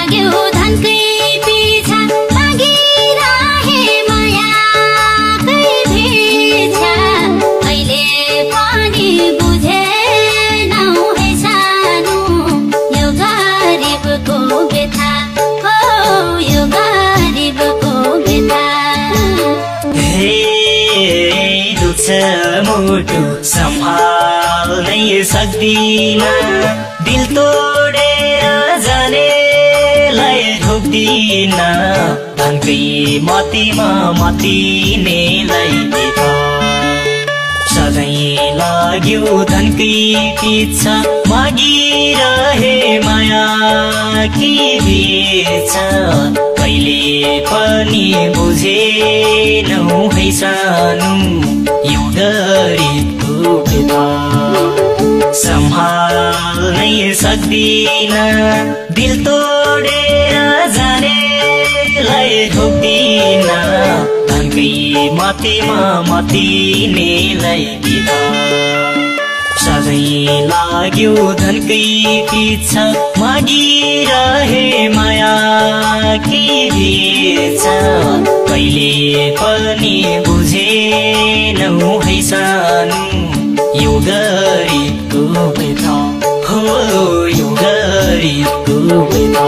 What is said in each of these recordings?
लाग्यो धनकै पिछा लागिरहे मायाकै भिक्षा कहिले पनि बुझेनौ है सानो यो गरिबको व्यथा हो यो गरिबको व्यथा दुख्छ मुटु सम्हाल्नै सक्दिन दिल तोडेर जानेलाई ठोक्दिन धनकै मतीमा मतिनेलाई देखा सधैँ लाग्यो धनकै पिछा मागिरहे माया कि बेचा कहिले पनि बुझेनौ है सानो यो गरिबको व्यथा सम्हाल्नै सक्दिन दिल तोडेर जानेलाई ठोक्दिन धनकै मतीमा मतिनेलाई बिदा सधैँ लाग्यो धनकै पिछा मागिरहे माया कि बेचा कहिले पनि बुझेनौ है सानो यो गरिबको व्यथा हो यो गरिबको व्यथा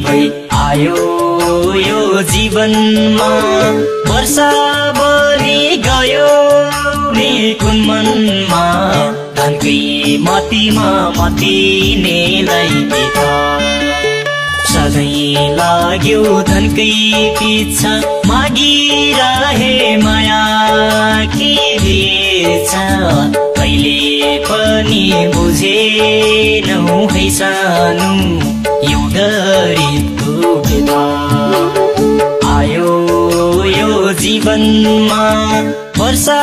भई आयो यो जीवनमा वर्षा बनी गयो नि कुन मनमा धनकै मतीमा मतिनेलाई देखा सधैँ लाग्यो धनकै पिछा मागिरहे माया कि बेचा कहिले पनि बुझेनौ है सानो यो गरिबको व्यथा आयो यो जीवनमा वर्षा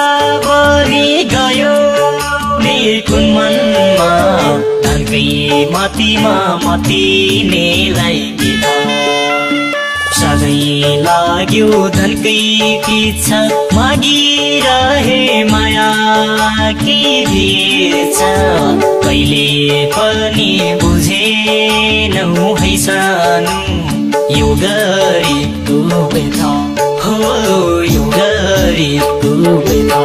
बनी गयो नि कुन मनमा धनकै मतीमा मतिनेलाई बिदा सधैँ लाग्यो धनकै पिछा मागिरहे माया कि बेचा कहिले पनि बुझेनौ है सानो यो गरिबको व्यथा हो यो गरिबको व्यथा